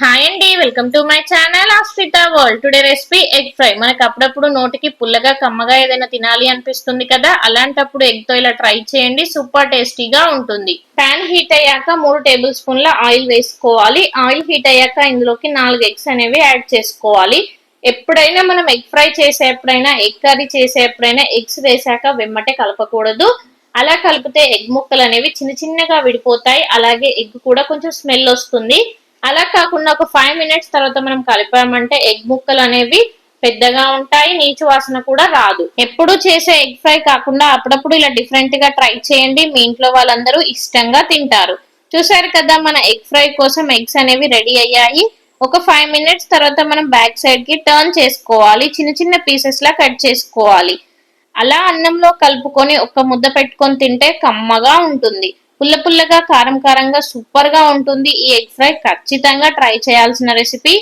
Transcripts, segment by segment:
Hi అండి, welcome to my channel ఆస్పితా world. Today recipe egg fry. మనకు అప్పుడప్పుడు నోటికి పుల్లగా కమ్మగా ఏదైనా తినాలి అనిపిస్తుంది కదా, అలాంటప్పుడు ఎగ్ తో ఇలా ట్రై చేయండి, సూపర్ టేస్టీగా ఉంటుంది. పాన్ హీట్ అయ్యాక 3 టేబుల్ స్పూన్ల ఆయిల్ వేసుకోవాలి. ఆయిల్ హీట్ అయ్యాక ఇందులోకి 4 ఎగ్స్ అనేవి యాడ్ చేసుకోవాలి. ఎప్పుడైనా మనం ఎగ్ ఫ్రై చేసేప్పుడైనా, ఎగ్ కర్రీ చేసేప్పుడైనా ఎగ్స్ వేసాక వెమ్మటే కలపకూడదు. అలా కలిపితే ఎగ్ ముక్కలు అనేవి చిన్న చిన్నగా విడిపోతాయి. అలాగే ఎగ్ కూడా కొంచెం స్మెల్ వస్తుంది. అలా కాకుండా ఒక 5 మినిట్స్ తర్వాత మనం కలిపామంటే ఎగ్ ముక్కలు అనేవి పెద్దగా ఉంటాయి, నీచు వాసన కూడా రాదు. ఎప్పుడు చేసే ఎగ్ ఫ్రై కాకుండా అప్పుడప్పుడు ఇలా డిఫరెంట్ గా ట్రై చేయండి, మీ ఇంట్లో వాళ్ళందరూ ఇష్టంగా తింటారు. చూసారు కదా, మన ఎగ్ ఫ్రై కోసం ఎగ్స్ అనేవి రెడీ అయ్యాయి. ఒక 5 మినిట్స్ తర్వాత మనం బ్యాక్ సైడ్ కి టర్న్ చేసుకోవాలి, చిన్న చిన్న పీసెస్ లా కట్ చేసుకోవాలి. అలా అన్నంలో కలుపుకొని ఒక ముద్ద పెట్టుకొని తింటే కమ్మగా ఉంటుంది. పుల్ల పుల్లగా కారం కారంగా సూపర్ గా ఉంటుంది. ఈ ఎగ్ ఫ్రై ఖచ్చితంగా ట్రై చేయాల్సిన రెసిపీ.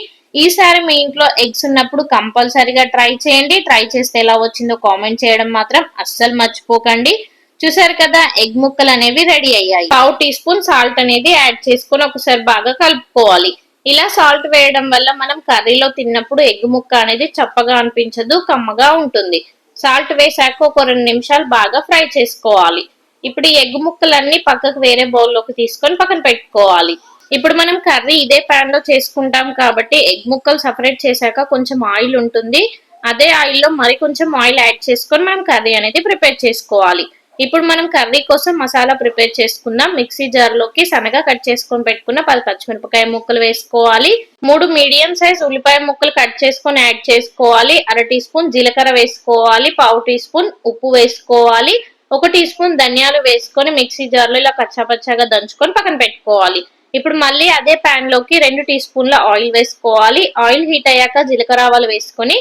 ఈసారి మీ ఇంట్లో ఎగ్స్ ఉన్నప్పుడు కంపల్సరీగా ట్రై చేయండి. ట్రై చేస్తే ఎలా వచ్చిందో కామెంట్ చేయడం మాత్రం అస్సలు మర్చిపోకండి. చూసారు కదా, ఎగ్ ముక్కలు అనేవి రెడీ అయ్యాయి. 1/2 టీ స్పూన్ సాల్ట్ అనేది యాడ్ చేసుకొని ఒకసారి బాగా కలుపుకోవాలి. ఇలా సాల్ట్ వేయడం వల్ల మనం కర్రీలో తిన్నప్పుడు ఎగ్ ముక్క అనేది చప్పగా అనిపించదు, కమ్మగా ఉంటుంది. సాల్ట్ వేసాక ఒక 2 నిమిషాలు బాగా ఫ్రై చేసుకోవాలి. ఇప్పుడు ఈ ఎగ్ ముక్కలన్నీ పక్కకు వేరే బౌల్లోకి తీసుకొని పక్కన పెట్టుకోవాలి. ఇప్పుడు మనం కర్రీ ఇదే పాన్ లో చేసుకుంటాం కాబట్టి ఎగ్ ముక్కలు సపరేట్ చేశాక కొంచెం ఆయిల్ ఉంటుంది. అదే ఆయిల్లో మరి కొంచెం ఆయిల్ యాడ్ చేసుకొని మనం కర్రీ అనేది ప్రిపేర్ చేసుకోవాలి. ఇప్పుడు మనం కర్రీ కోసం మసాలా ప్రిపేర్ చేసుకుందాం. మిక్సీ జార్ లోకి సన్నగా కట్ చేసుకొని పెట్టుకున్న 10 పచ్చిమిరపకాయ ముక్కలు వేసుకోవాలి. 3 మీడియం సైజ్ ఉల్లిపాయ ముక్కలు కట్ చేసుకొని యాడ్ చేసుకోవాలి. 1/2 టీ స్పూన్ జీలకర్ర వేసుకోవాలి. 1/2 టీ స్పూన్ ఉప్పు వేసుకోవాలి. 1 టీ స్పూన్ ధనియాలు వేసుకొని మిక్సీ జార్ లో ఇలా కచ్చాపచ్చాగా దంచుకొని పక్కన పెట్టుకోవాలి. ఇప్పుడు మళ్ళీ అదే పాన్ లోకి 2 టీ స్పూన్ల ఆయిల్ వేసుకోవాలి. ఆయిల్ హీట్ అయ్యాక జీలకర్ర ఆవాలు వేసుకొని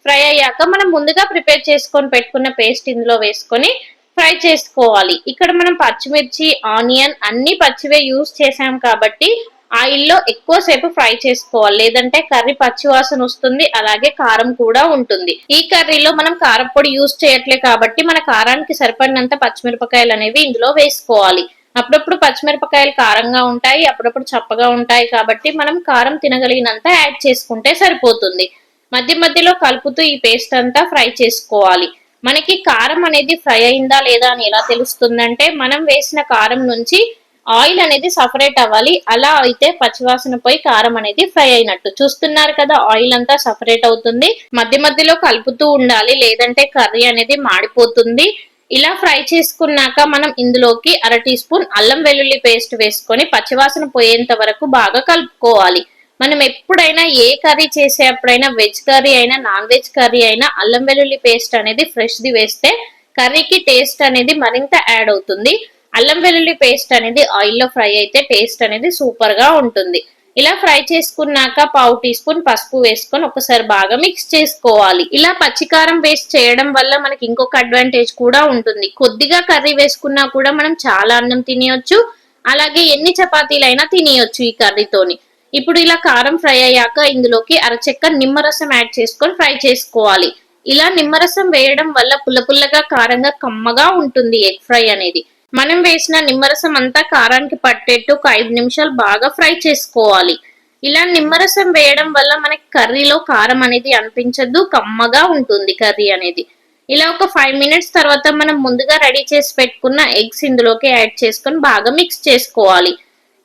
ఫ్రై అయ్యాక మనం ముందుగా ప్రిపేర్ చేసుకొని పెట్టుకున్న పేస్ట్ ఇందులో వేసుకొని ఫ్రై చేసుకోవాలి. ఇక్కడ మనం పచ్చిమిర్చి, ఆనియన్ అన్ని పచ్చివే యూజ్ చేసాం కాబట్టి ఆయిల్లో ఎక్కువసేపు ఫ్రై చేసుకోవాలి, లేదంటే కర్రీ పచ్చివాసన వస్తుంది, అలాగే కారం కూడా ఉంటుంది. ఈ కర్రీలో మనం కారపొడి యూజ్ చేయట్లే కాబట్టి మన కారానికి సరిపడినంత పచ్చిమిరపకాయలు అనేవి ఇందులో వేసుకోవాలి. అప్పుడప్పుడు పచ్చిమిరపకాయలు కారంగా ఉంటాయి, అప్పుడప్పుడు చప్పగా ఉంటాయి కాబట్టి మనం కారం తినగలిగినంత యాడ్ చేసుకుంటే సరిపోతుంది. మధ్య మధ్యలో కలుపుతూ ఈ పేస్ట్ అంతా ఫ్రై చేసుకోవాలి. మనకి కారం అనేది ఫ్రై అయిందా లేదా అని ఎలా తెలుస్తుందంటే మనం వేసిన కారం నుంచి ఆయిల్ అనేది సపరేట్ అవ్వాలి. అలా అయితే పచ్చివాసన పోయి కారం అనేది ఫ్రై అయినట్టు. చూస్తున్నారు కదా, ఆయిల్ అంతా సపరేట్ అవుతుంది. మధ్య మధ్యలో కలుపుతూ ఉండాలి, లేదంటే కర్రీ అనేది మాడిపోతుంది. ఇలా ఫ్రై చేసుకున్నాక మనం ఇందులోకి 1/2 టీ స్పూన్ అల్లం వెల్లుల్లి పేస్ట్ వేసుకొని పచ్చివాసన పోయేంత వరకు బాగా కలుపుకోవాలి. మనం ఎప్పుడైనా ఏ కర్రీ చేసేప్పుడైనా, వెజ్ కర్రీ అయినా నాన్ వెజ్ కర్రీ అయినా అల్లం వెల్లుల్లి పేస్ట్ అనేది ఫ్రెష్ ది వేస్తే కర్రీకి టేస్ట్ అనేది మరింత యాడ్ అవుతుంది. అల్లం వెల్లుల్లి పేస్ట్ అనేది ఆయిల్లో ఫ్రై అయితే టేస్ట్ అనేది సూపర్ గా ఉంటుంది. ఇలా ఫ్రై చేసుకున్నాక 1/2 టీ స్పూన్ పసుపు వేసుకొని ఒకసారి బాగా మిక్స్ చేసుకోవాలి. ఇలా పచ్చికారం పేస్ట్ చేయడం వల్ల మనకి ఇంకొక అడ్వాంటేజ్ కూడా ఉంటుంది. కొద్దిగా కర్రీ వేసుకున్నా కూడా మనం చాలా అన్నం తినేయొచ్చు, అలాగే ఎన్ని చపాతీలైనా తినేయొచ్చు ఈ కర్రీతోని. ఇప్పుడు ఇలా కారం ఫ్రై అయ్యాక ఇందులోకి అరచెక్క నిమ్మరసం యాడ్ చేసుకొని ఫ్రై చేసుకోవాలి. ఇలా నిమ్మరసం వేయడం వల్ల పుల్ల పుల్లగా కారంగా కమ్మగా ఉంటుంది ఎగ్ ఫ్రై అనేది. మనం వేసిన నిమ్మరసం అంతా కారానికి పట్టేట్టు ఒక 5 నిమిషాలు బాగా ఫ్రై చేసుకోవాలి. ఇలా నిమ్మరసం వేయడం వల్ల మనకి కర్రీలో కారం అనేది అనిపించదు, కమ్మగా ఉంటుంది కర్రీ అనేది. ఇలా ఒక 5 మినిట్స్ తర్వాత మనం ముందుగా రెడీ చేసి పెట్టుకున్న ఎగ్స్ ఇందులోకి యాడ్ చేసుకొని బాగా మిక్స్ చేసుకోవాలి.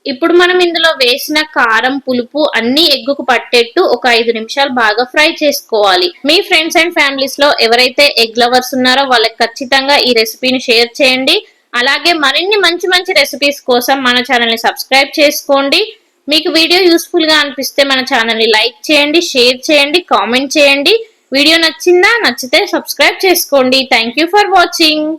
ఇప్పుడు మనం ఇందులో వేసిన కారం, పులుపు అన్ని ఎగ్గుకు పట్టేట్టు ఒక 5 నిమిషాలు బాగా ఫ్రై చేసుకోవాలి. మీ ఫ్రెండ్స్ అండ్ ఫ్యామిలీస్ లో ఎవరైతే ఎగ్ లవర్స్ ఉన్నారో వాళ్ళకి ఖచ్చితంగా ఈ రెసిపీని షేర్ చేయండి. అలాగే మరిన్ని మంచి మంచి రెసిపీస్ కోసం మన ఛానల్ ని సబ్స్క్రైబ్ చేసుకోండి. మీకు వీడియో యూస్ఫుల్ గా అనిపిస్తే మన ఛానల్ ని లైక్ చేయండి, షేర్ చేయండి, కామెంట్ చేయండి. వీడియో నచ్చిందా? నచ్చితే సబ్స్క్రైబ్ చేసుకోండి. Thank you for watching.